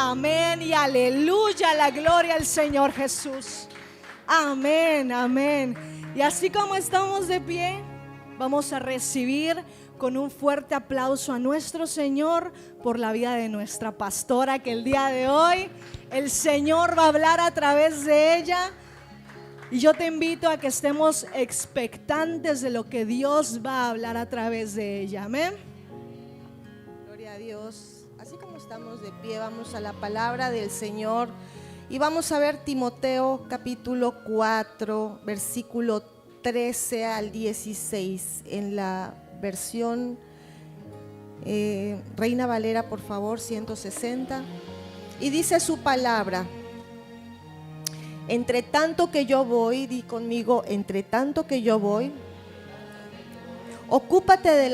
Amén y aleluya, la gloria al Señor Jesús. Amén, amén. Y así como estamos de pie, vamos a recibir con un fuerte aplauso a nuestro Señor por la vida de nuestra pastora, que el día de hoy el Señor va a hablar a través de ella. Y yo te invito a que estemos expectantes de lo que Dios va a hablar a través de ella. Amén. Gloria a Dios. Así como estamos de pie, vamos a la palabra del Señor y vamos a ver Timoteo capítulo 4, versículo 13 al 16 en la versión Reina Valera, por favor, 160. Y dice su palabra: entre tanto que yo voy, di conmigo, entre tanto que yo voy, ocúpate de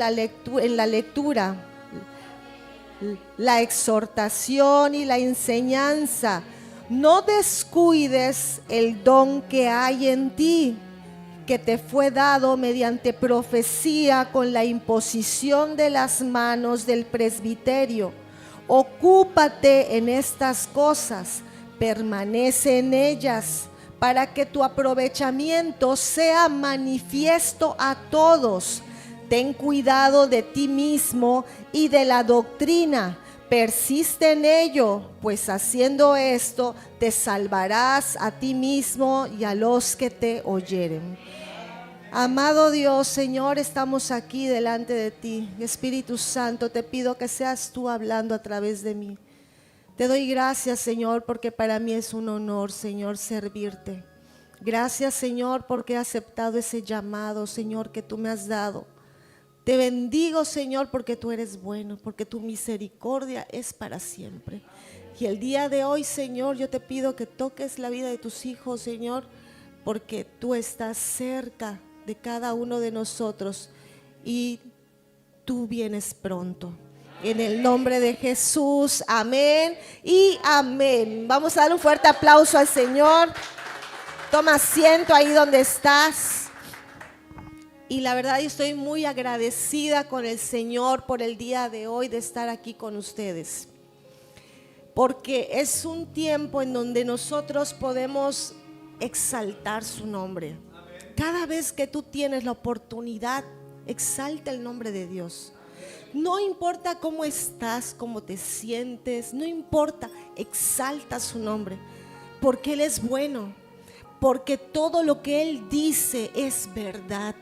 en la lectura, la exhortación y la enseñanza. No descuides el don que hay en ti, que te fue dado mediante profecía con la imposición de las manos del presbiterio. Ocúpate en estas cosas, permanece en ellas, para que tu aprovechamiento sea manifiesto a todos. Ten cuidado de ti mismo y de la doctrina. Persiste en ello, pues haciendo esto te salvarás a ti mismo y a los que te oyeren. Amado Dios, Señor, estamos aquí delante de ti. Espíritu Santo, te pido que seas tú hablando a través de mí. Te doy gracias, Señor, porque para mí es un honor, Señor, servirte. Gracias, Señor, porque he aceptado ese llamado, Señor, que tú me has dado. Te bendigo, Señor, porque tú eres bueno, porque tu misericordia es para siempre. Y el día de hoy, Señor, yo te pido que toques la vida de tus hijos, Señor, porque tú estás cerca de cada uno de nosotros y tú vienes pronto. En el nombre de Jesús, amén y amén. Vamos a dar un fuerte aplauso al Señor. Toma asiento ahí donde estás. Y la verdad yo estoy muy agradecida con el Señor por el día de hoy de estar aquí con ustedes. Porque es un tiempo en donde nosotros podemos exaltar su nombre. Cada vez que tú tienes la oportunidad, exalta el nombre de Dios. No importa cómo estás, cómo te sientes, no importa, exalta su nombre. Porque Él es bueno, porque todo lo que Él dice es verdad.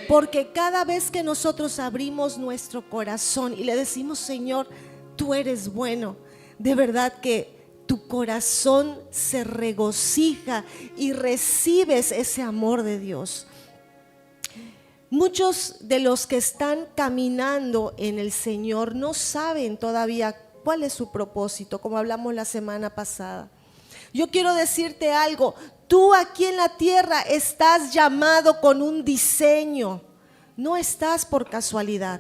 Porque cada vez que nosotros abrimos nuestro corazón y le decimos: Señor, tú eres bueno, de verdad que tu corazón se regocija y recibes ese amor de Dios. Muchos de los que están caminando en el Señor no saben todavía cuál es su propósito, como hablamos la semana pasada. Yo quiero decirte algo: tú aquí en la tierra estás llamado con un diseño, no estás por casualidad.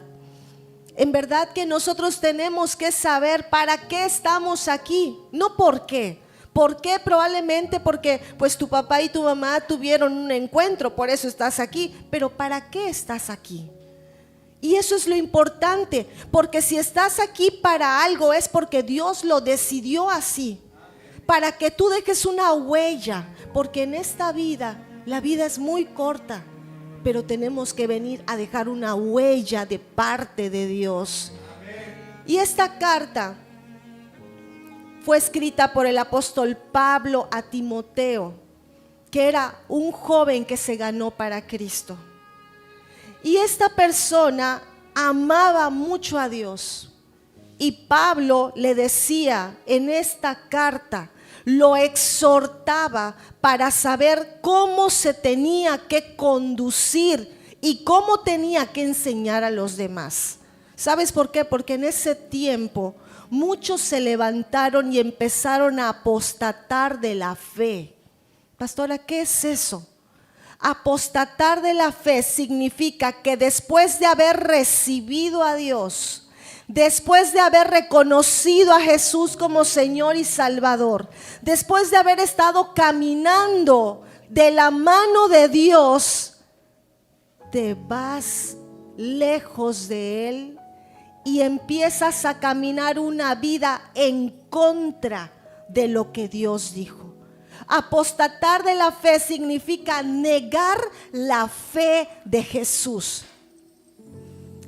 En verdad que nosotros tenemos que saber para qué estamos aquí, no por qué. ¿Por qué? Probablemente porque pues tu papá y tu mamá tuvieron un encuentro, por eso estás aquí. Pero ¿para qué estás aquí? Y eso es lo importante, porque si estás aquí para algo es porque Dios lo decidió así. Para que tú dejes una huella, porque en esta vida, la vida es muy corta, pero tenemos que venir a dejar una huella de parte de Dios. Y esta carta fue escrita por el apóstol Pablo a Timoteo, que era un joven que se ganó para Cristo. Y esta persona amaba mucho a Dios. Y Pablo le decía en esta carta, lo exhortaba para saber cómo se tenía que conducir y cómo tenía que enseñar a los demás. ¿Sabes por qué? Porque en ese tiempo muchos se levantaron y empezaron a apostatar de la fe. Pastora, ¿qué es eso? Apostatar de la fe significa que después de haber recibido a Dios, después de haber reconocido a Jesús como Señor y Salvador, después de haber estado caminando de la mano de Dios, te vas lejos de Él y empiezas a caminar una vida en contra de lo que Dios dijo. Apostatar de la fe significa negar la fe de Jesús.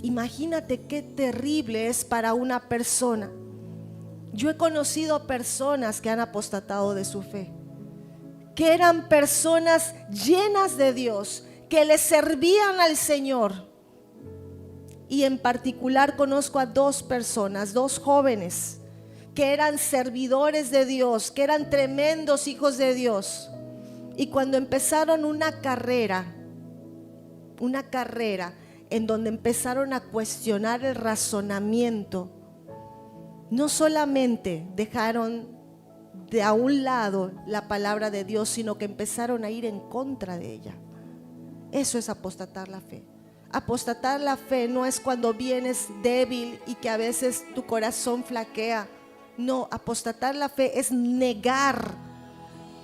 Imagínate qué terrible es para una persona. Yo he conocido personas que han apostatado de su fe, que eran personas llenas de Dios, que le servían al Señor. Y en particular conozco a dos personas, dos jóvenes, que eran servidores de Dios, que eran tremendos hijos de Dios. Y cuando empezaron una carrera en donde empezaron a cuestionar el razonamiento, no solamente dejaron de a un lado la palabra de Dios, sino que empezaron a ir en contra de ella. Eso es apostatar la fe. Apostatar la fe no es cuando vienes débil y que a veces tu corazón flaquea. No, apostatar la fe es negar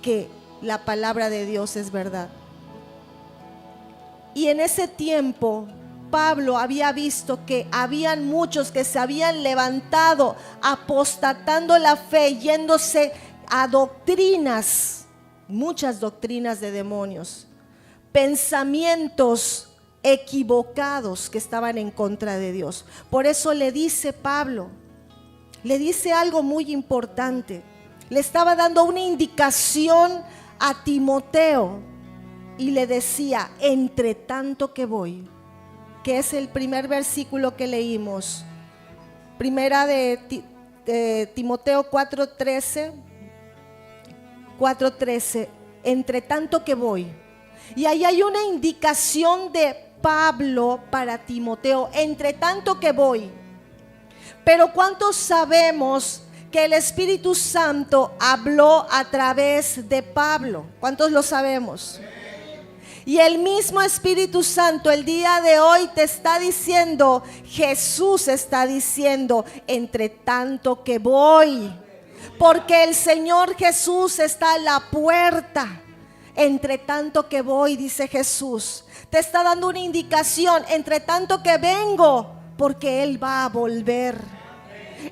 que la palabra de Dios es verdad. Y en ese tiempo Pablo había visto que habían muchos que se habían levantado apostatando la fe, yéndose a doctrinas, muchas doctrinas de demonios, pensamientos equivocados que estaban en contra de Dios. Por eso le dice Pablo, le dice algo muy importante. Le estaba dando una indicación a Timoteo y le decía: entre tanto que voy, que es el primer versículo que leímos, primera de Timoteo 4:13, entre tanto que voy. Y ahí hay una indicación de Pablo para Timoteo: entre tanto que voy. Pero ¿cuántos sabemos que el Espíritu Santo habló a través de Pablo? ¿Cuántos lo sabemos? Y el mismo Espíritu Santo el día de hoy te está diciendo, Jesús está diciendo, entre tanto que voy. Porque el Señor Jesús está a la puerta. Entre tanto que voy, dice Jesús, te está dando una indicación, entre tanto que vengo, porque Él va a volver.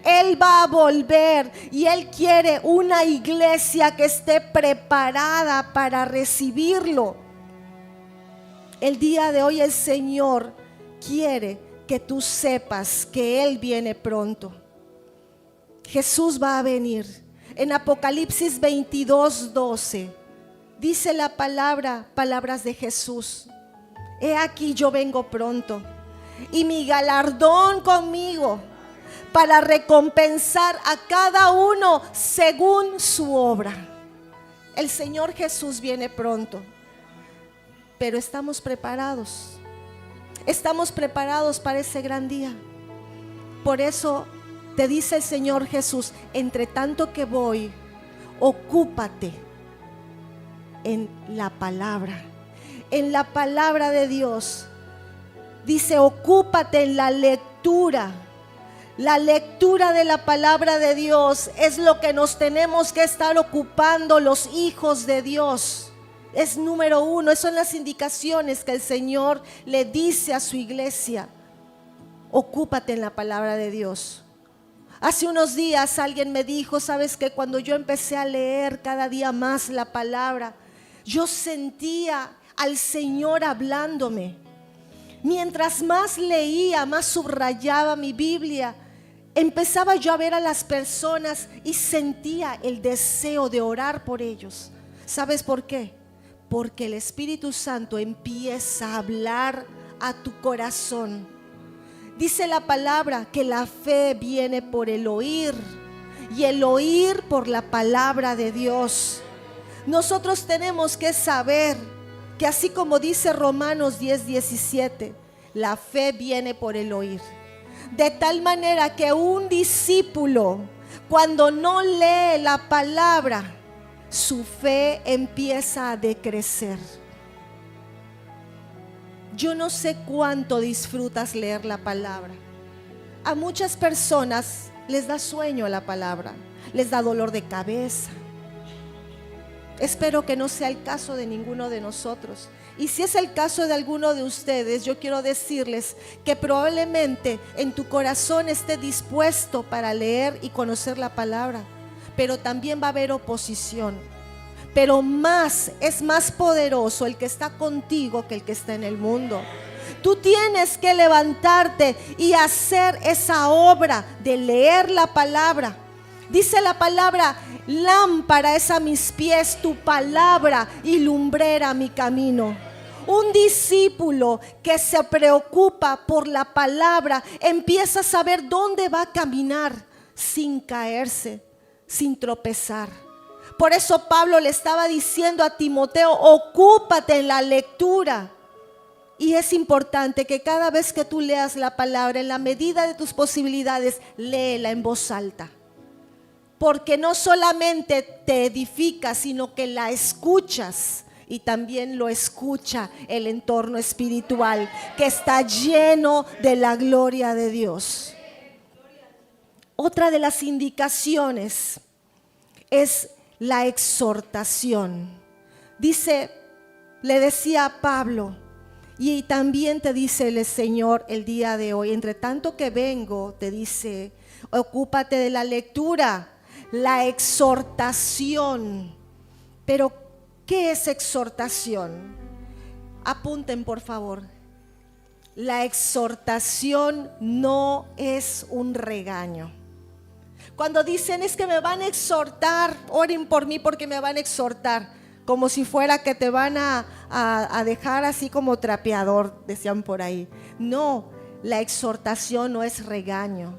Él va a volver y Él quiere una iglesia que esté preparada para recibirlo. El día de hoy el Señor quiere que tú sepas que Él viene pronto. Jesús va a venir. En Apocalipsis 22:12 dice la palabras de Jesús: he aquí yo vengo pronto y mi galardón conmigo para recompensar a cada uno según su obra. El Señor Jesús viene pronto, pero estamos preparados. Estamos preparados para ese gran día. Por eso te dice el Señor Jesús: entre tanto que voy, ocúpate en la palabra de Dios. Dice: ocúpate en la lectura. La lectura de la palabra de Dios es lo que nos tenemos que estar ocupando los hijos de Dios. Es número uno, esas son las indicaciones que el Señor le dice a su iglesia. Ocúpate en la palabra de Dios. Hace unos días alguien me dijo: ¿sabes qué? Cuando yo empecé a leer cada día más la palabra, yo sentía al Señor hablándome. Mientras más leía, más subrayaba mi Biblia, empezaba yo a ver a las personas y sentía el deseo de orar por ellos. ¿Sabes por qué? Porque el Espíritu Santo empieza a hablar a tu corazón. Dice la palabra que la fe viene por el oír y el oír por la palabra de Dios. Nosotros tenemos que saber que así como dice Romanos 10:17, la fe viene por el oír. De tal manera que un discípulo, cuando no lee la palabra, su fe empieza a decrecer. Yo no sé cuánto disfrutas leer la palabra. A muchas personas les da sueño la palabra, les da dolor de cabeza. Espero que no sea el caso de ninguno de nosotros. Y si es el caso de alguno de ustedes, yo quiero decirles que probablemente en tu corazón esté dispuesto para leer y conocer la palabra, pero también va a haber oposición. Pero es más poderoso el que está contigo que el que está en el mundo. Tú tienes que levantarte y hacer esa obra de leer la palabra. Dice la palabra: lámpara es a mis pies tu palabra y lumbrera mi camino. Un discípulo que se preocupa por la palabra empieza a saber dónde va a caminar sin caerse, sin tropezar. Por eso Pablo le estaba diciendo a Timoteo: ocúpate en la lectura. Y es importante que cada vez que tú leas la palabra, en la medida de tus posibilidades, léela en voz alta. Porque no solamente te edifica, sino que la escuchas. Y también lo escucha el entorno espiritual, que está lleno de la gloria de Dios. Otra de las indicaciones es la exhortación. Le decía a Pablo, y también te dice el Señor el día de hoy: entre tanto que vengo, te dice, ocúpate de la lectura, la exhortación. Pero, ¿qué es exhortación? Apunten, por favor. La exhortación no es un regaño. Cuando dicen: es que me van a exhortar, oren por mí porque me van a exhortar, como si fuera que te van a dejar así como trapeador, decían por ahí. No, la exhortación no es regaño.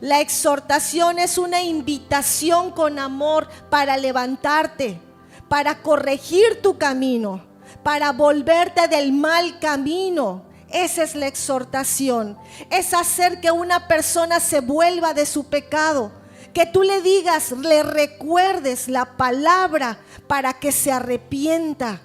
La exhortación es una invitación con amor para levantarte, para corregir tu camino, para volverte del mal camino. Esa es la exhortación. Es hacer que una persona se vuelva de su pecado, que tú le digas, le recuerdes la palabra para que se arrepienta.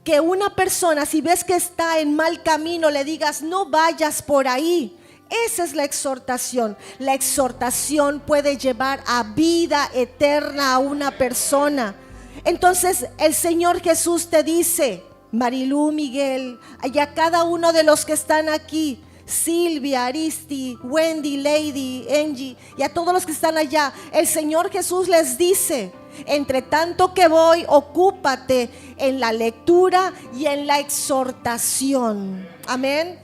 Que una persona, si ves que está en mal camino, le digas: no vayas por ahí. Esa es la exhortación. La exhortación puede llevar a vida eterna a una persona. Entonces el Señor Jesús te dice, Marilú, Miguel, y a cada uno de los que están aquí, Silvia, Aristi, Wendy, Lady, Angie, y a todos los que están allá, el Señor Jesús les dice: entre tanto que voy, ocúpate en la lectura y en la exhortación. Amén.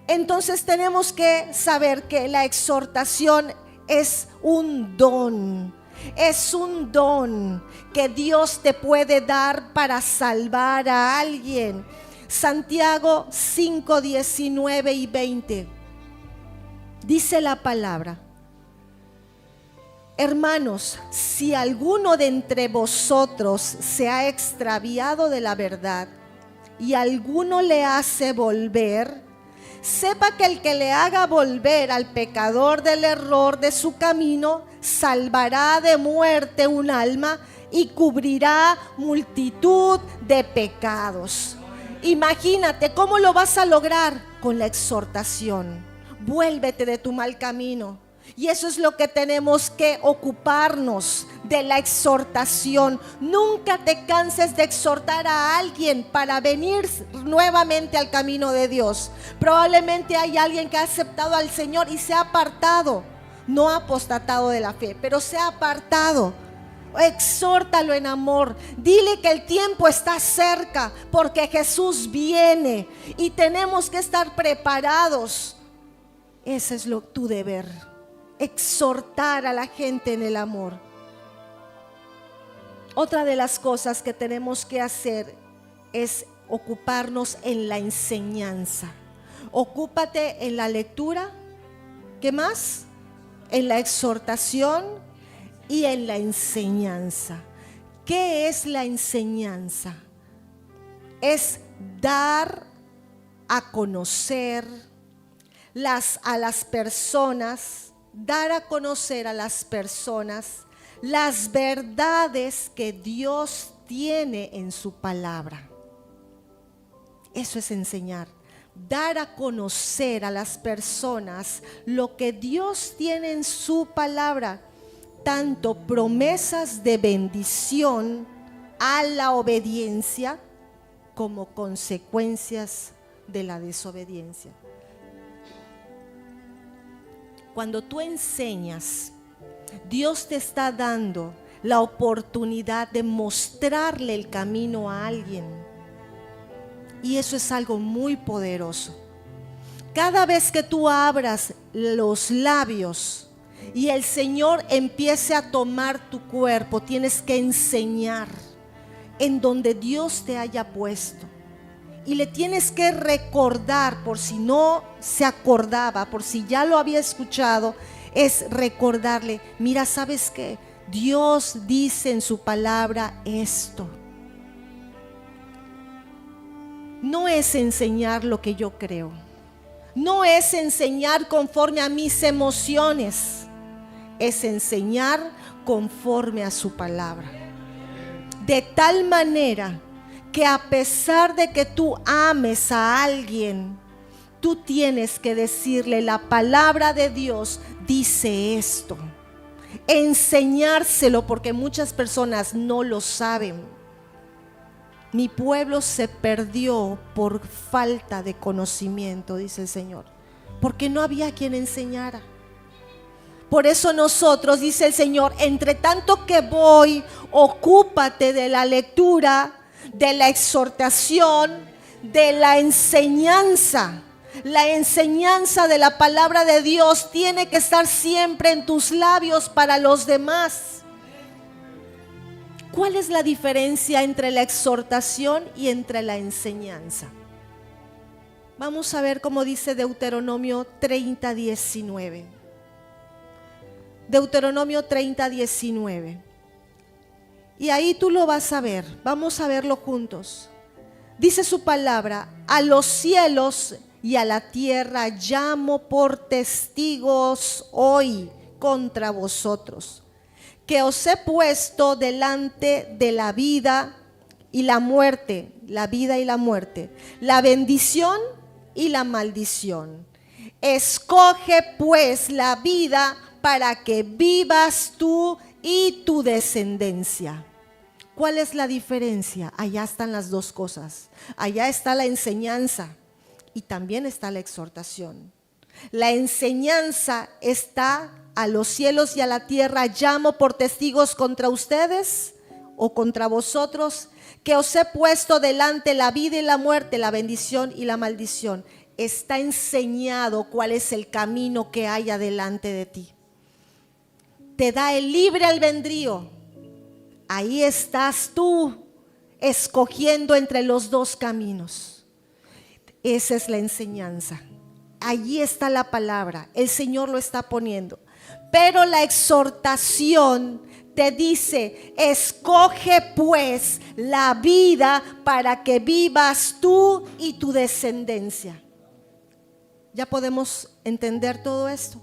Entonces tenemos que saber que la exhortación es un don. Es un don que Dios te puede dar para salvar a alguien. Santiago 5, 19 y 20. Dice la palabra: hermanos, si alguno de entre vosotros se ha extraviado de la verdad y alguno le hace volver, sepa que el que le haga volver al pecador del error de su camino, salvará de muerte un alma y cubrirá multitud de pecados. Imagínate cómo lo vas a lograr: con la exhortación. Vuélvete de tu mal camino. Y eso es lo que tenemos que ocuparnos, de la exhortación. Nunca te canses de exhortar a alguien para venir nuevamente al camino de Dios. Probablemente hay alguien que ha aceptado al Señor y se ha apartado. No ha apostatado de la fe, pero se ha apartado. Exhórtalo en amor. Dile que el tiempo está cerca, porque Jesús viene y tenemos que estar preparados. Ese es tu deber: exhortar a la gente en el amor. Otra de las cosas que tenemos que hacer es ocuparnos en la enseñanza. Ocúpate en la lectura. ¿Qué más? En la exhortación y en la enseñanza. ¿Qué es la enseñanza? Es dar a conocer a las personas, dar a conocer a las personas las verdades que Dios tiene en su palabra. Eso es enseñar. Dar a conocer a las personas lo que Dios tiene en su palabra, tanto promesas de bendición a la obediencia como consecuencias de la desobediencia. Cuando tú enseñas, Dios te está dando la oportunidad de mostrarle el camino a alguien. Y eso es algo muy poderoso. Cada vez que tú abras los labios y el Señor empiece a tomar tu cuerpo, tienes que enseñar en donde Dios te haya puesto. Y le tienes que recordar, por si no se acordaba, por si ya lo había escuchado, es recordarle, mira, ¿sabes qué? Dios dice en su palabra esto. No es enseñar lo que yo creo. No es enseñar conforme a mis emociones. Es enseñar conforme a su palabra. De tal manera que a pesar de que tú ames a alguien, tú tienes que decirle, la palabra de Dios dice esto. Enseñárselo, porque muchas personas no lo saben. Mi pueblo se perdió por falta de conocimiento, dice el Señor, porque no había quien enseñara. Por eso nosotros, dice el Señor, entre tanto que voy, ocúpate de la lectura, de la exhortación, de la enseñanza. La enseñanza de la palabra de Dios tiene que estar siempre en tus labios para los demás. ¿Cuál es la diferencia entre la exhortación y entre la enseñanza? Vamos a ver cómo dice Deuteronomio 30:19. Deuteronomio 30:19. Y ahí tú lo vas a ver. Vamos a verlo juntos. Dice su palabra: a los cielos y a la tierra llamo por testigos hoy contra vosotros, que os he puesto delante de la vida y la muerte, la vida y la muerte, la bendición y la maldición. Escoge pues la vida para que vivas tú y tu descendencia. ¿Cuál es la diferencia? Allá están las dos cosas. Allá está la enseñanza y también está la exhortación. La enseñanza está: a los cielos y a la tierra llamo por testigos contra ustedes o contra vosotros, que os he puesto delante la vida y la muerte, la bendición y la maldición. Está enseñado cuál es el camino que hay adelante de ti. Te da el libre albedrío. Ahí estás tú escogiendo entre los dos caminos. Esa es la enseñanza. Allí está la palabra. El Señor lo está poniendo. Pero la exhortación te dice: escoge pues la vida para que vivas tú y tu descendencia. ¿Ya podemos entender todo esto?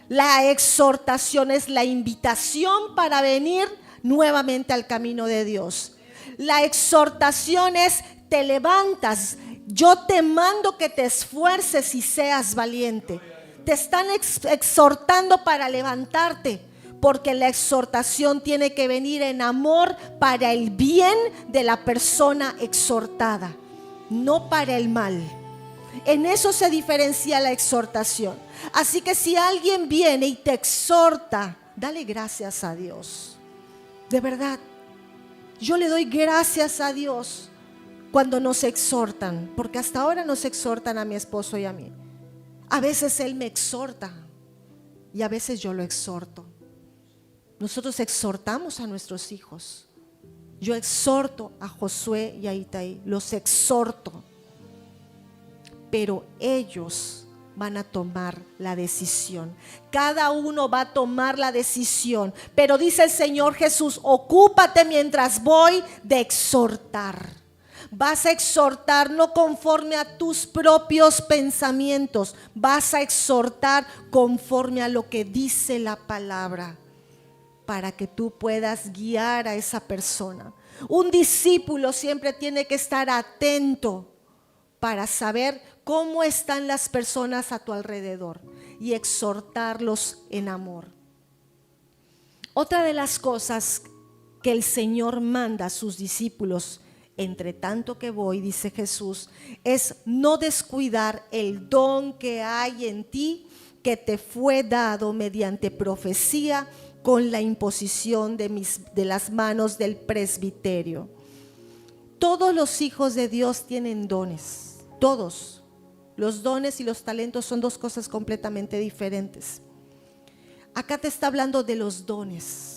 La exhortación es la invitación para venir nuevamente al camino de Dios. La exhortación es: te levantas, yo te mando que te esfuerces y seas valiente. Te están exhortando para levantarte, porque la exhortación tiene que venir en amor para el bien de la persona exhortada, no para el mal. En eso se diferencia la exhortación. Así que si alguien viene y te exhorta, dale gracias a Dios. De verdad, yo le doy gracias a Dios cuando nos exhortan, porque hasta ahora nos exhortan a mi esposo y a mí. A veces él me exhorta y a veces yo lo exhorto. Nosotros exhortamos a nuestros hijos. Yo exhorto a Josué y a Itaí, los exhorto. Pero ellos van a tomar la decisión. Cada uno va a tomar la decisión. Pero dice el Señor Jesús: ocúpate mientras voy de exhortar. Vas a exhortar no conforme a tus propios pensamientos. Vas a exhortar conforme a lo que dice la palabra, para que tú puedas guiar a esa persona. Un discípulo siempre tiene que estar atento para saber cómo están las personas a tu alrededor y exhortarlos en amor. Otra de las cosas que el Señor manda a sus discípulos, entre tanto que voy, dice Jesús, es no descuidar el don que hay en ti, que te fue dado mediante profecía con la imposición de las manos del presbiterio. Todos los hijos de Dios tienen dones, todos. Los dones y los talentos son dos cosas completamente diferentes. Acá te está hablando de los dones.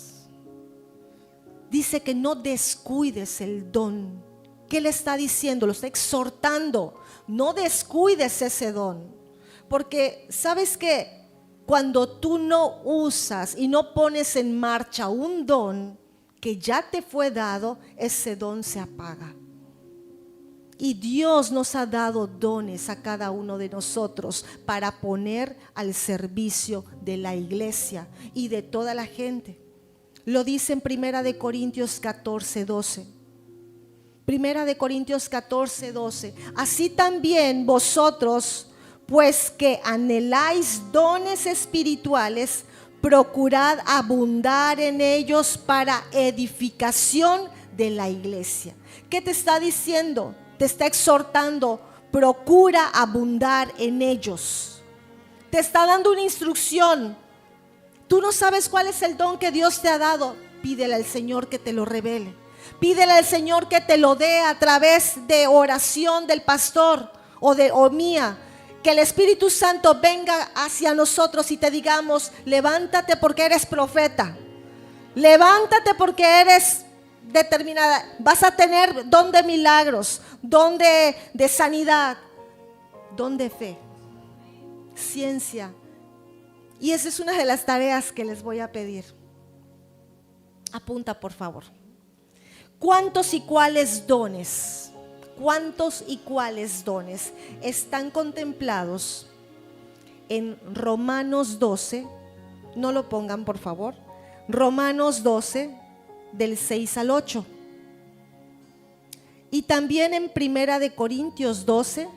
Dice que no descuides el don. ¿Qué le está diciendo? Lo está exhortando. No descuides ese don. Porque sabes que cuando tú no usas y no pones en marcha un don que ya te fue dado, ese don se apaga. Y Dios nos ha dado dones a cada uno de nosotros para poner al servicio de la iglesia y de toda la gente. Lo dice en 1 Corintios 14:12. 1 Corintios 14:12. Así también vosotros, pues que anheláis dones espirituales, procurad abundar en ellos para edificación de la iglesia. ¿Qué te está diciendo? Te está exhortando, procura abundar en ellos. Te está dando una instrucción. Tú no sabes cuál es el don que Dios te ha dado. Pídele al Señor que te lo revele. Pídele al Señor que te lo dé a través de oración del pastor o mía. Que el Espíritu Santo venga hacia nosotros y te digamos, levántate porque eres profeta. Levántate porque eres determinada. Vas a tener don de milagros, don de sanidad, don de fe, ciencia. Y esa es una de las tareas que les voy a pedir. Apunta, por favor. ¿Cuántos y cuáles dones? ¿Cuántos y cuáles dones están contemplados en Romanos 12? No lo pongan, por favor. Romanos 12, del 6 al 8. Y también en 1 Corintios 12,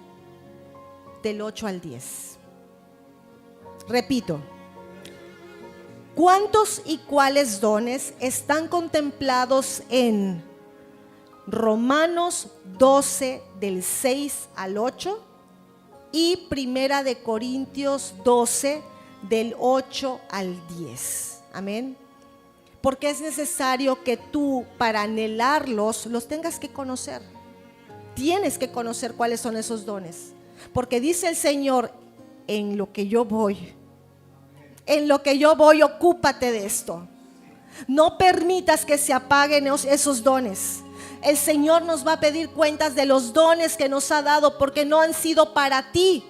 del 8 al 10. Repito. ¿Cuántos y cuáles dones están contemplados en Romanos 12 del 6 al 8 y 1 Corintios 12 del 8 al 10? Amén. Porque es necesario que tú, para anhelarlos, los tengas que conocer. Tienes que conocer cuáles son esos dones. Porque dice el Señor, en lo que yo voy, ocúpate de esto. No permitas que se apaguen esos dones. El Señor nos va a pedir cuentas de los dones que nos ha dado, porque no han sido para ti.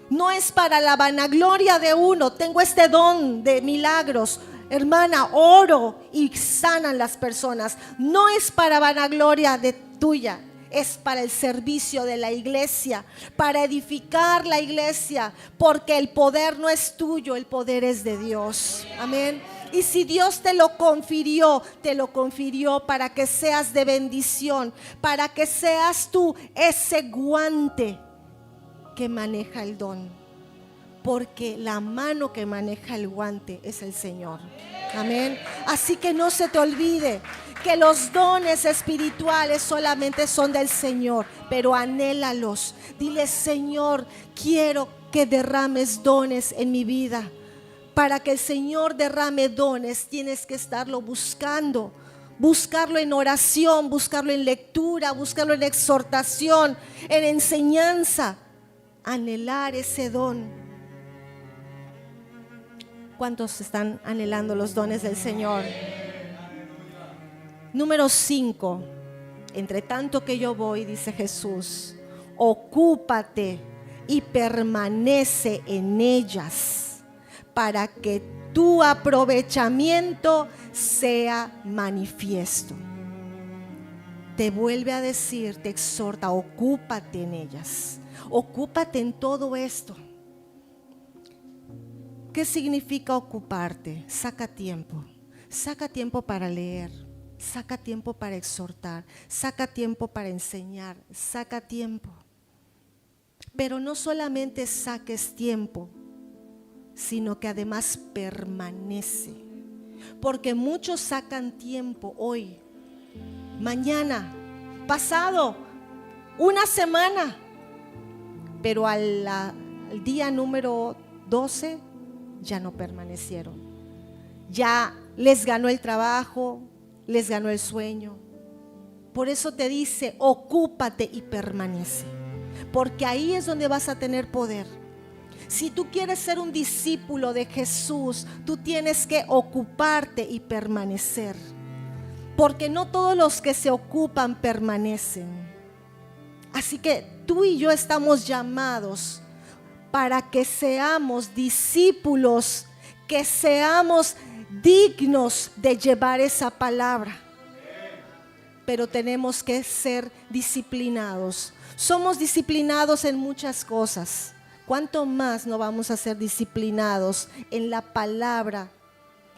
No es para la vanagloria de uno. Tengo este don de milagros. Hermana, oro y sanan las personas. No es para vanagloria de tuya. Es para el servicio de la iglesia, para edificar la iglesia, porque el poder no es tuyo, el poder es de Dios. Amén. Y si Dios te lo confirió para que seas de bendición, para que seas tú ese guante que maneja el don, porque la mano que maneja el guante es el Señor. Amén. Así que no se te olvide que los dones espirituales solamente son del Señor, pero anhélalos. Dile, Señor, quiero que derrames dones en mi vida. Para que el Señor derrame dones, tienes que estarlo buscando. Buscarlo en oración, buscarlo en lectura, buscarlo en exhortación, en enseñanza. Anhelar ese don. ¿Cuántos están anhelando los dones del Señor? Número 5. Entre tanto que yo voy, dice Jesús, ocúpate y permanece en ellas, para que tu aprovechamiento sea manifiesto. Te vuelve a decir, te exhorta, ocúpate en ellas. Ocúpate en todo esto. ¿Qué significa ocuparte? Saca tiempo para leer, saca tiempo para exhortar, saca tiempo para enseñar, saca tiempo. Pero no solamente saques tiempo, sino que además permanece. porque muchos sacan tiempo hoy, mañana, pasado, una semana, pero al día número 12 ya no permanecieron. Ya les ganó el trabajo, les ganó el sueño. Por eso te dice, ocúpate y permanece, porque ahí es donde vas a tener poder. Si tú quieres ser un discípulo de Jesús, tú tienes que ocuparte y permanecer, porque no todos los que se ocupan permanecen. Así que tú y yo estamos llamados para que seamos discípulos, que seamos dignos de llevar esa palabra. Pero tenemos que ser disciplinados. Somos disciplinados en muchas cosas. ¿Cuánto más no vamos a ser disciplinados en la palabra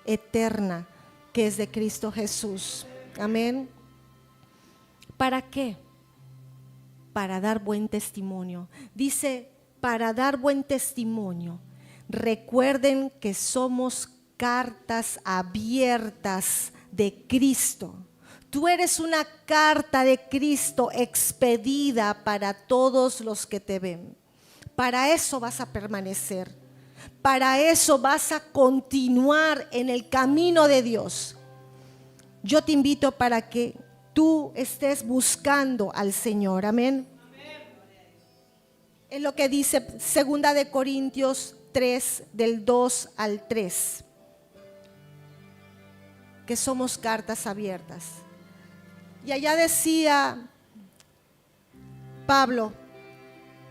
eterna que es de Cristo Jesús? Amén. ¿Para qué? Para dar buen testimonio. Dice, para dar buen testimonio. Recuerden que somos cartas abiertas de Cristo. Tú eres una carta de Cristo expedida para todos los que te ven. Para eso vas a permanecer. Para eso vas a continuar en el camino de Dios. Yo te invito para que tú estés buscando al Señor. Amén. Es lo que dice 2 de Corintios 3, del 2 al 3. Que somos cartas abiertas. Y allá decía Pablo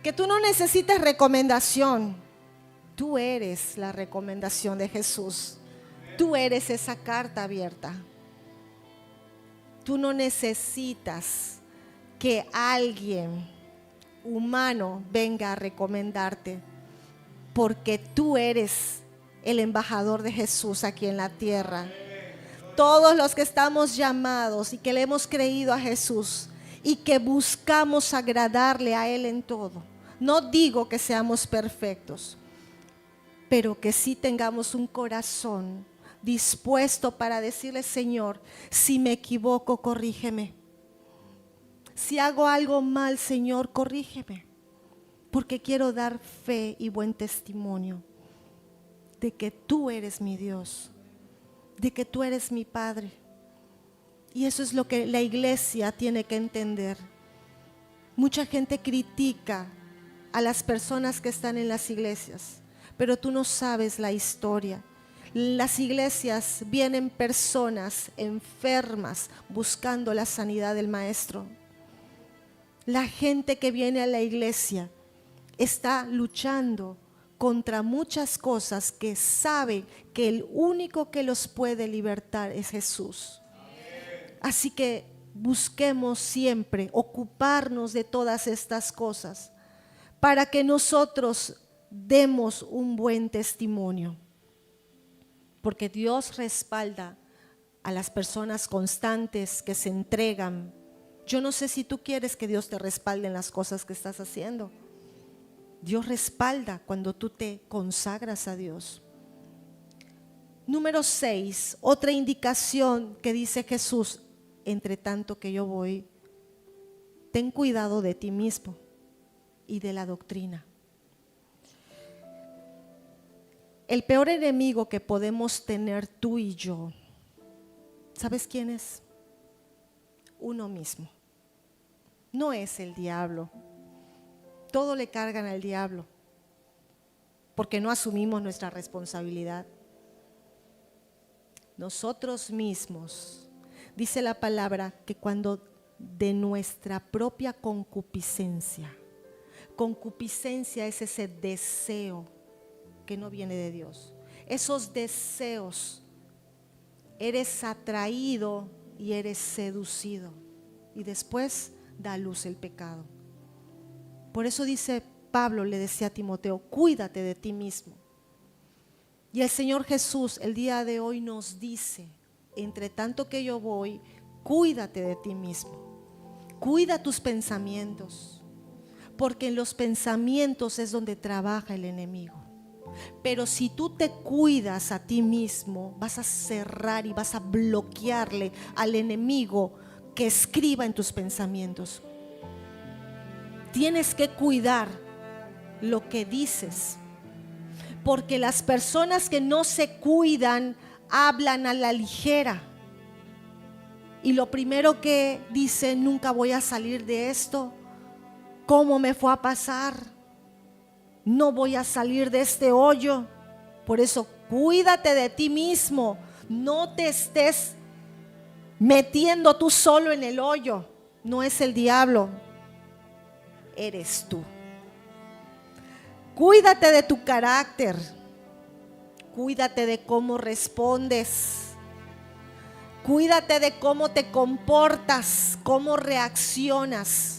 que tú no necesitas recomendación. Tú eres la recomendación de Jesús. Tú eres esa carta abierta. Tú no necesitas que alguien humano venga a recomendarte, porque tú eres el embajador de Jesús aquí en la tierra. Todos los que estamos llamados y que le hemos creído a Jesús y que buscamos agradarle a Él en todo. No digo que seamos perfectos, pero que sí tengamos un corazón dispuesto para decirle, Señor, si me equivoco, corrígeme. Si hago algo mal, Señor, corrígeme. Porque quiero dar fe y buen testimonio de que tú eres mi Dios, de que tú eres mi Padre. Y eso es lo que la iglesia tiene que entender. Mucha gente critica a las personas que están en las iglesias, pero tú no sabes la historia. Las iglesias vienen personas enfermas buscando la sanidad del Maestro. La gente que viene a la iglesia está luchando contra muchas cosas que saben que el único que los puede libertar es Jesús. Así que busquemos siempre ocuparnos de todas estas cosas para que nosotros demos un buen testimonio. Porque Dios respalda a las personas constantes que se entregan. Yo no sé si tú quieres que Dios te respalde en las cosas que estás haciendo. Dios respalda cuando tú te consagras a Dios. Número 6, otra indicación que dice Jesús: entre tanto que yo voy, ten cuidado de ti mismo y de la doctrina. El peor enemigo que podemos tener tú y yo, ¿sabes quién es? Uno mismo. No es el diablo. Todo le cargan al diablo porque no asumimos nuestra responsabilidad. Nosotros mismos, dice la palabra, que cuando de nuestra propia concupiscencia es ese deseo que no viene de Dios. Esos deseos, eres atraído y eres seducido, y después da a luz el pecado. Por eso dice Pablo, le decía a Timoteo, cuídate de ti mismo. Y el Señor Jesús el día de hoy nos dice, entre tanto que yo voy, cuídate de ti mismo. Cuida tus pensamientos, porque en los pensamientos es donde trabaja el enemigo. Pero si tú te cuidas a ti mismo, vas a cerrar y vas a bloquearle al enemigo que escriba en tus pensamientos. Tienes que cuidar lo que dices, porque las personas que no se cuidan hablan a la ligera. Y lo primero que dicen: nunca voy a salir de esto. ¿Cómo me fue a pasar? No voy a salir de este hoyo. Por eso, cuídate de ti mismo. No te estés metiendo tú solo en el hoyo. No es el diablo, eres tú. Cuídate de tu carácter. Cuídate de cómo respondes. Cuídate de cómo te comportas, cómo reaccionas.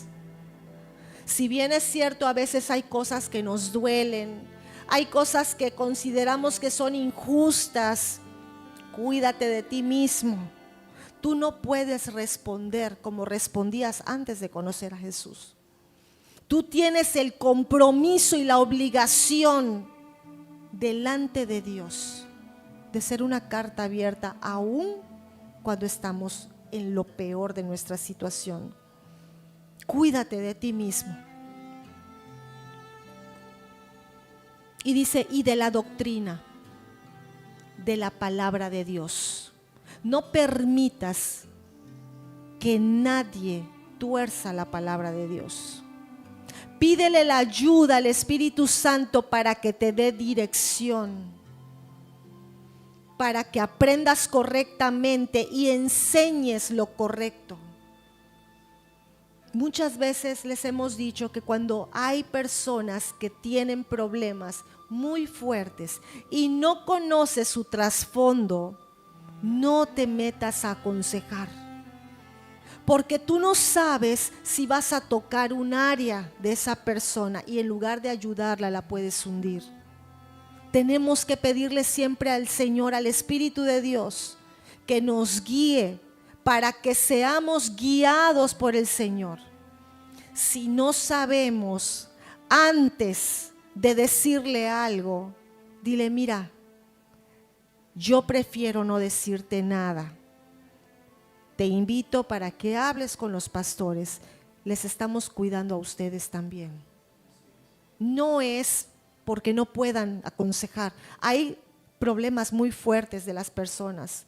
Si bien es cierto, a veces hay cosas que nos duelen, hay cosas que consideramos que son injustas, cuídate de ti mismo. Tú no puedes responder como respondías antes de conocer a Jesús. Tú tienes el compromiso y la obligación delante de Dios de ser una carta abierta, aún cuando estamos en lo peor de nuestra situación. Cuídate de ti mismo. Y dice: y de la doctrina, de la palabra de Dios. No permitas que nadie tuerza la palabra de Dios. Pídele la ayuda al Espíritu Santo para que te dé dirección, para que aprendas correctamente y enseñes lo correcto. Muchas veces les hemos dicho que cuando hay personas que tienen problemas muy fuertes y no conoces su trasfondo, no te metas a aconsejar, porque tú no sabes si vas a tocar un área de esa persona y en lugar de ayudarla la puedes hundir. Tenemos que pedirle siempre al Señor, al Espíritu de Dios, que nos guíe para que seamos guiados por el Señor. Si no sabemos, antes de decirle algo, dile: mira, yo prefiero no decirte nada. Te invito para que hables con los pastores. Les estamos cuidando a ustedes también. No es porque no puedan aconsejar. Hay problemas muy fuertes de las personas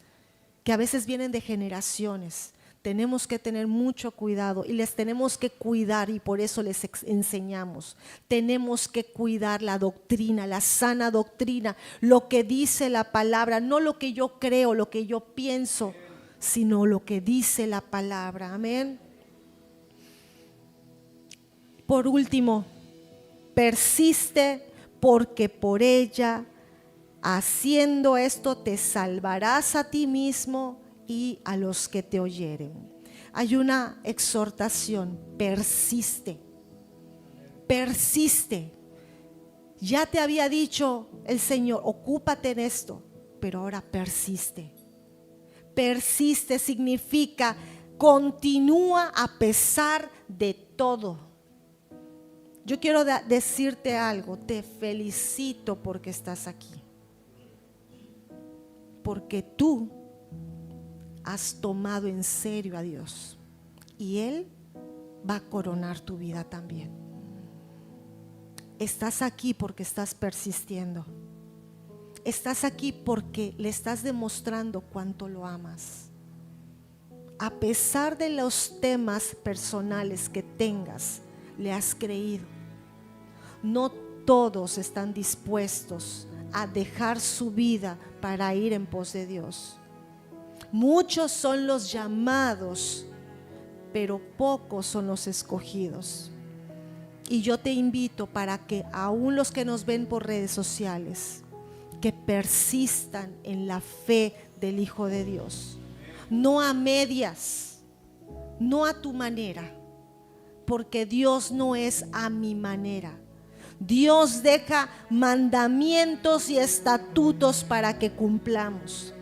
que a veces vienen de generaciones. Tenemos que tener mucho cuidado y les tenemos que cuidar, y por eso les enseñamos. Tenemos que cuidar la doctrina, la sana doctrina, lo que dice la palabra, no lo que yo creo, lo que yo pienso, sino lo que dice la palabra. Amén. Por último, persiste, porque por ella, haciendo esto, te salvarás a ti mismo y a los que te oyeren. Hay una exhortación: persiste, persiste. Ya te había dicho el Señor: ocúpate en esto, pero ahora persiste. Persiste significa continúa a pesar de todo. Yo quiero decirte algo: te felicito porque estás aquí, porque tú has tomado en serio a Dios y Él va a coronar tu vida también. Estás aquí porque estás persistiendo. Estás aquí porque le estás demostrando cuánto lo amas. A pesar de los temas personales que tengas, le has creído. No todos están dispuestos a dejar su vida para ir en pos de Dios. Muchos son los llamados, pero pocos son los escogidos. Y yo te invito para que aún los que nos ven por redes sociales, que persistan en la fe del Hijo de Dios. No a medias, no a tu manera, porque Dios no es a mi manera. Dios deja mandamientos y estatutos para que cumplamos.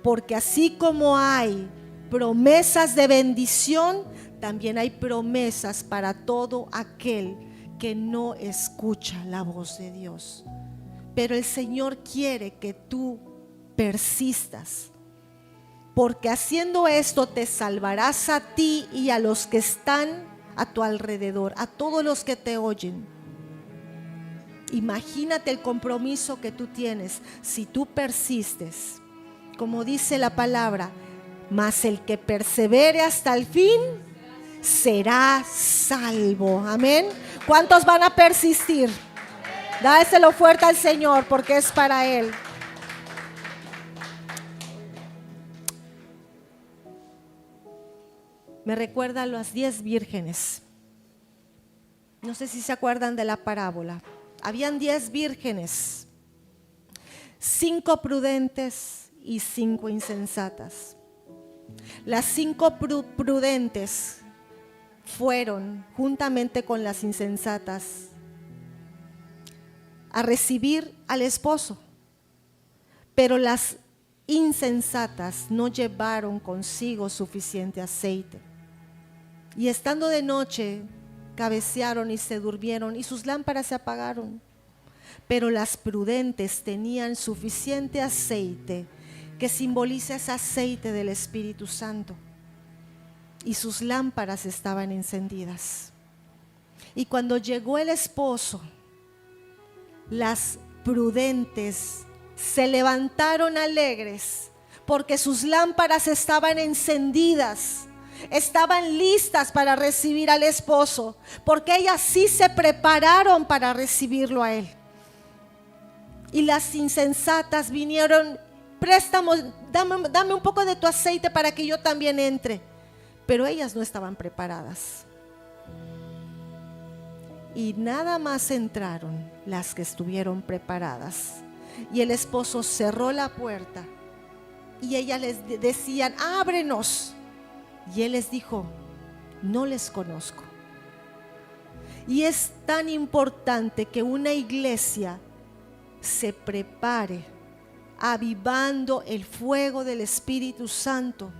Porque así como hay promesas de bendición, también hay promesas para todo aquel que no escucha la voz de Dios. Pero el Señor quiere que tú persistas, porque haciendo esto te salvarás a ti y a los que están a tu alrededor, a todos los que te oyen. Imagínate el compromiso que tú tienes si tú persistes. Como dice la palabra, mas el que persevere hasta el fin será salvo. Amén. ¿Cuántos van a persistir? Dáselo fuerte al Señor porque es para Él. Me recuerda a las 10 vírgenes. No sé si se acuerdan de la parábola. Habían 10 vírgenes, 5 prudentes y 5 insensatas. Las 5 prudentes fueron juntamente con las insensatas a recibir al esposo, pero las insensatas no llevaron consigo suficiente aceite. Y estando de noche, cabecearon y se durmieron y sus lámparas se apagaron. Pero las prudentes tenían suficiente aceite, que simboliza ese aceite del Espíritu Santo, y sus lámparas estaban encendidas. Y cuando llegó el esposo, las prudentes se levantaron alegres porque sus lámparas estaban encendidas, estaban listas para recibir al esposo, porque ellas sí se prepararon para recibirlo a él. Y las insensatas vinieron: dame un poco de tu aceite para que yo también entre. Pero ellas no estaban preparadas. Y nada más entraron las que estuvieron preparadas. Y el esposo cerró la puerta y ellas les decían: ábrenos. Y él les dijo: no les conozco. Y es tan importante que una iglesia se prepare, avivando el fuego del Espíritu Santo,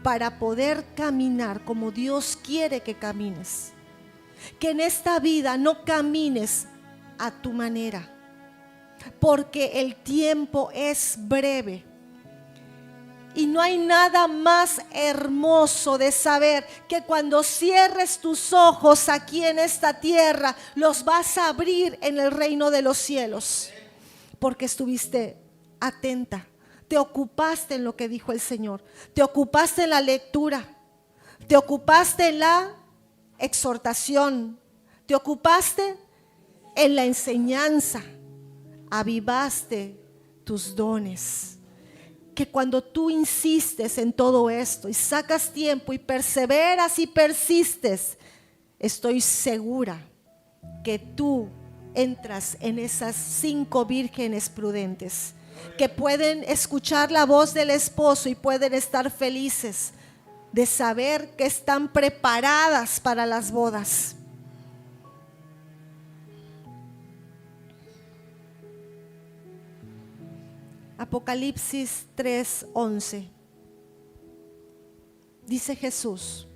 para poder caminar como Dios quiere que camines. Que en esta vida no camines a tu manera, porque el tiempo es breve. Y no hay nada más hermoso de saber que cuando cierres tus ojos aquí en esta tierra, los vas a abrir en el reino de los cielos, porque estuviste atenta, te ocupaste en lo que dijo el Señor, te ocupaste en la lectura, te ocupaste en la exhortación, te ocupaste en la enseñanza, avivaste tus dones. Que cuando tú insistes en todo esto y sacas tiempo y perseveras y persistes, estoy segura que tú entras en esas 5 vírgenes prudentes que pueden escuchar la voz del esposo y pueden estar felices de saber que están preparadas para las bodas. Apocalipsis 3:11. Dice Jesús: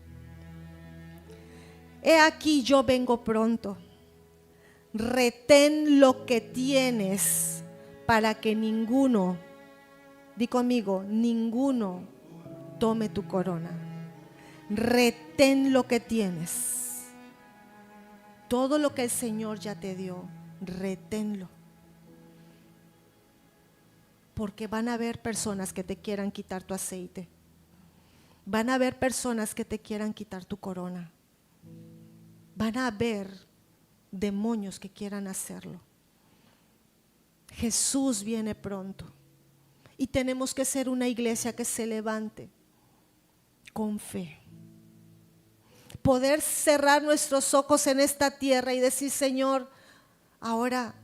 he aquí yo vengo pronto, retén lo que tienes para que ninguno, di conmigo, ninguno tome tu corona. Retén lo que tienes. Todo lo que el Señor ya te dio, reténlo. Porque van a haber personas que te quieran quitar tu aceite. Van a haber personas que te quieran quitar tu corona. Van a haber demonios que quieran hacerlo. Jesús viene pronto. Y tenemos que ser una iglesia que se levante con fe. Poder cerrar nuestros ojos en esta tierra y decir: Señor, ahora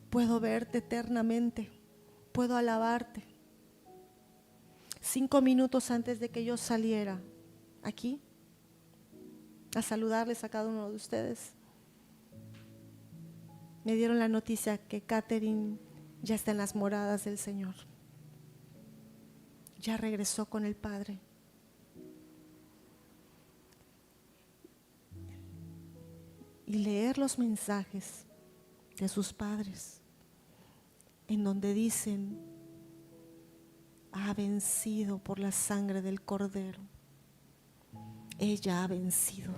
puedo verte eternamente. Puedo alabarte. 5 minutos antes de que yo saliera aquí a saludarles a cada uno de ustedes, me dieron la noticia que Catherine ya está en las moradas del Señor. Ya regresó con el Padre. Y leer los mensajes de sus padres en donde dicen, ha vencido por la sangre del Cordero. Ella ha vencido.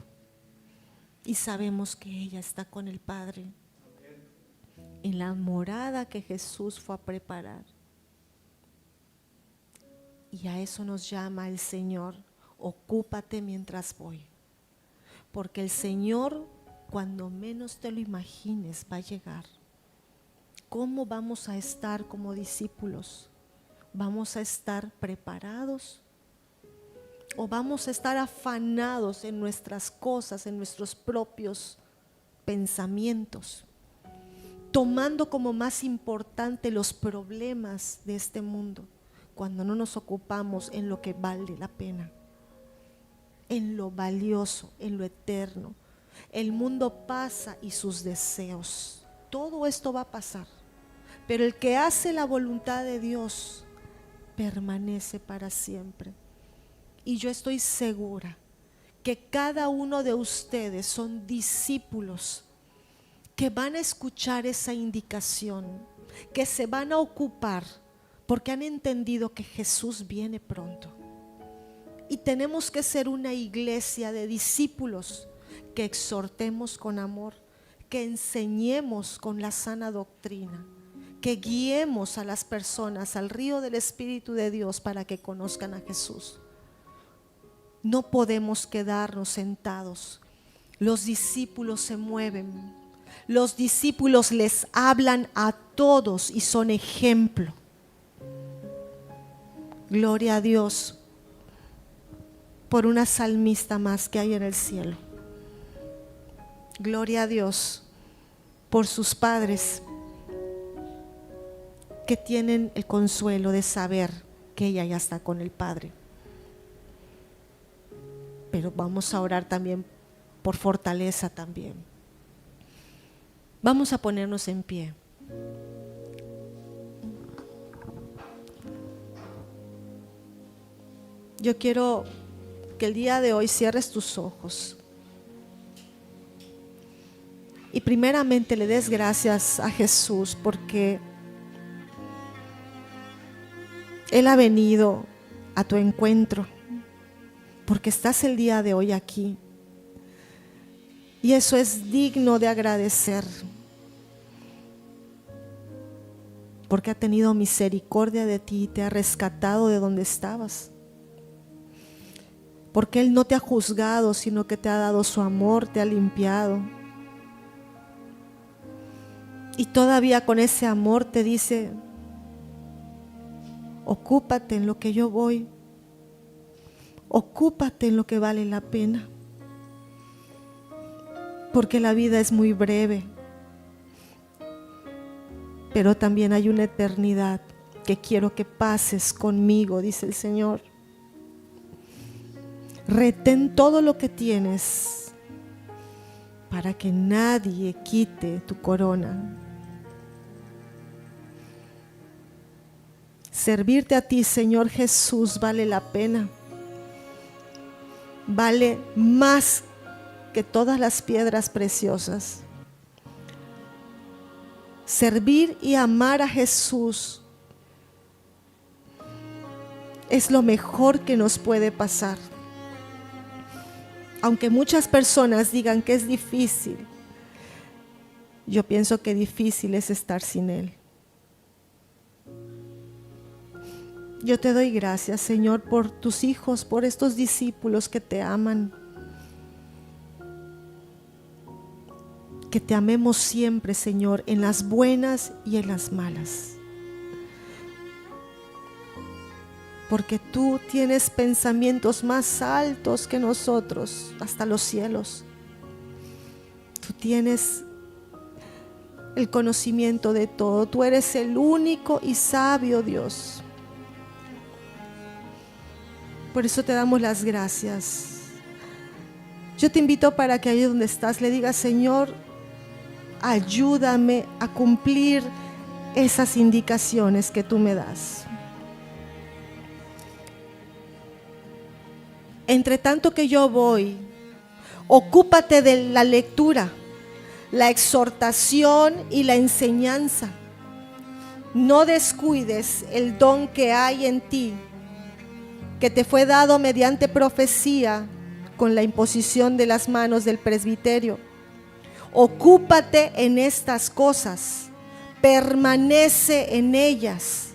Y sabemos que ella está con el Padre en la morada que Jesús fue a preparar. Y a eso nos llama el Señor: ocúpate mientras voy. Porque el Señor, cuando menos te lo imagines, va a llegar. ¿Cómo vamos a estar como discípulos? ¿Vamos a estar preparados? ¿O vamos a estar afanados en nuestras cosas, en nuestros propios pensamientos, tomando como más importante los problemas de este mundo, cuando no nos ocupamos en lo que vale la pena, en lo valioso, en lo eterno? El mundo pasa y sus deseos, todo esto va a pasar, pero el que hace la voluntad de Dios permanece para siempre. Y yo estoy segura que cada uno de ustedes son discípulos que van a escuchar esa indicación, que se van a ocupar, porque han entendido que Jesús viene pronto. Y tenemos que ser una iglesia de discípulos que exhortemos con amor, que enseñemos con la sana doctrina, que guiemos a las personas al río del Espíritu de Dios para que conozcan a Jesús. No podemos quedarnos sentados. Los discípulos se mueven. Los discípulos les hablan a todos y son ejemplo. Gloria a Dios por una salmista más que hay en el cielo. Gloria a Dios por sus padres que tienen el consuelo de saber que ella ya está con el Padre. Pero vamos a orar también por fortaleza también. Vamos a ponernos en pie. Yo quiero que el día de hoy cierres tus ojos y primeramente le des gracias a Jesús porque Él ha venido a tu encuentro, porque estás el día de hoy aquí. Y eso es digno de agradecer, porque ha tenido misericordia de ti y te ha rescatado de donde estabas. Porque Él no te ha juzgado, sino que te ha dado su amor, te ha limpiado. Y todavía con ese amor te dice: ocúpate en lo que yo voy. Ocúpate en lo que vale la pena. Porque la vida es muy breve, pero también hay una eternidad que quiero que pases conmigo, dice el Señor. Retén todo lo que tienes para que nadie quite tu corona. Servirte a ti, Señor Jesús, vale la pena. Vale más que todas las piedras preciosas. Servir y amar a Jesús es lo mejor que nos puede pasar. Aunque muchas personas digan que es difícil, yo pienso que difícil es estar sin Él. Yo te doy gracias, Señor, por tus hijos, por estos discípulos que te aman. Que te amemos siempre, Señor, en las buenas y en las malas. Porque tú tienes pensamientos más altos que nosotros, hasta los cielos. Tú tienes el conocimiento de todo. Tú eres el único y sabio Dios. Por eso te damos las gracias. Yo te invito para que ahí donde estás le digas: Señor, ayúdame a cumplir esas indicaciones que tú me das. Entre tanto que yo voy, ocúpate de la lectura, la exhortación y la enseñanza. no descuides el don que hay en ti, que te fue dado mediante profecía con la imposición de las manos del presbiterio. Ocúpate en estas cosas, permanece en ellas,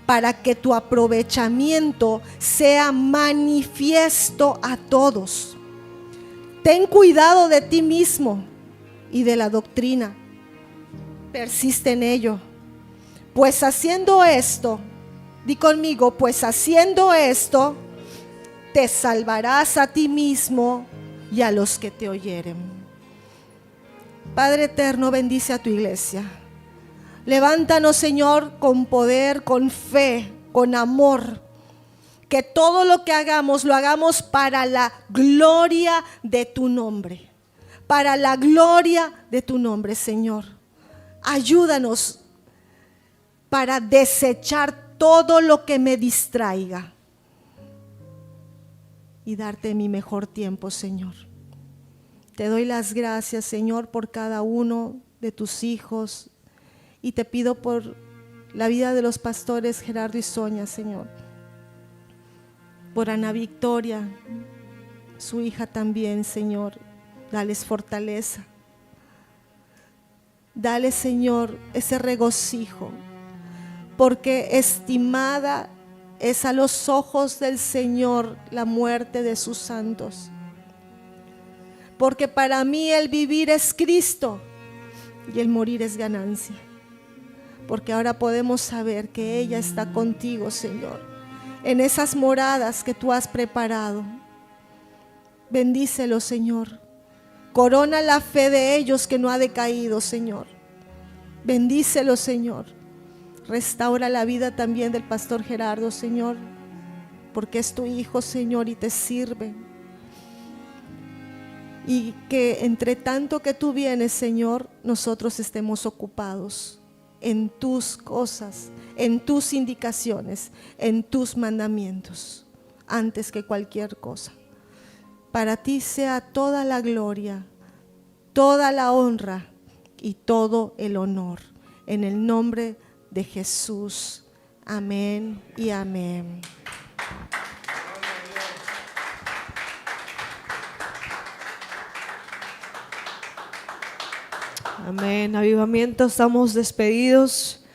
para que tu aprovechamiento sea manifiesto a todos. Ten cuidado de ti mismo y de la doctrina. Persiste en ello. Pues haciendo esto, di conmigo, pues haciendo esto, te salvarás a ti mismo y a los que te oyeren. Padre eterno, bendice a tu iglesia. Levántanos, Señor, con poder, con fe, con amor. Que todo lo que hagamos, lo hagamos para la gloria de tu nombre. Para la gloria de tu nombre, Señor. Ayúdanos para desechar todo lo que me distraiga y darte mi mejor tiempo, Señor. Te doy las gracias, Señor, por cada uno de tus hijos, y te pido por la vida de los pastores Gerardo y Sonia, Señor, por Ana Victoria, su hija también, Señor. Dales fortaleza, dale, Señor, ese regocijo, porque estimada es a los ojos del Señor la muerte de sus santos. Porque para mí el vivir es Cristo y el morir es ganancia. Porque ahora podemos saber que ella está contigo, Señor, en esas moradas que tú has preparado. Bendícelo, Señor. Corona la fe de ellos que no ha decaído, Señor. Bendícelo, Señor. Restaura la vida también del pastor Gerardo, Señor, porque es tu hijo, Señor, y te sirve. Y que entre tanto que tú vienes, Señor, nosotros estemos ocupados en tus cosas, en tus indicaciones, en tus mandamientos, antes que cualquier cosa. Para ti sea toda la gloria, toda la honra y todo el honor. En el nombre de Jesús. Amén y amén. Amén. Avivamiento, estamos despedidos.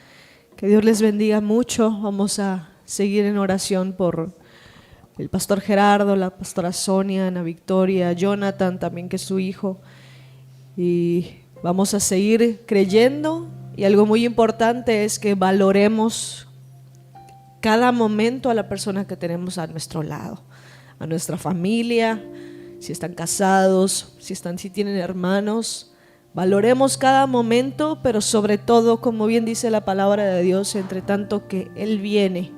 Que Dios les bendiga mucho. Vamos a seguir en oración por el pastor Gerardo, la pastora Sonia, Ana Victoria, Jonathan también, que es su hijo. Y vamos a seguir creyendo. Y algo muy importante es que valoremos cada momento a la persona que tenemos a nuestro lado, a nuestra familia, si están casados, si tienen hermanos. Valoremos cada momento, pero sobre todo, como bien dice la palabra de Dios, entre tanto que Él viene,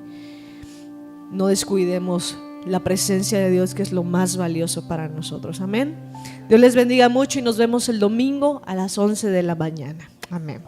no descuidemos la presencia de Dios, que es lo más valioso para nosotros. Amén. Dios les bendiga mucho y nos vemos el domingo a las 11 de la mañana. Amén.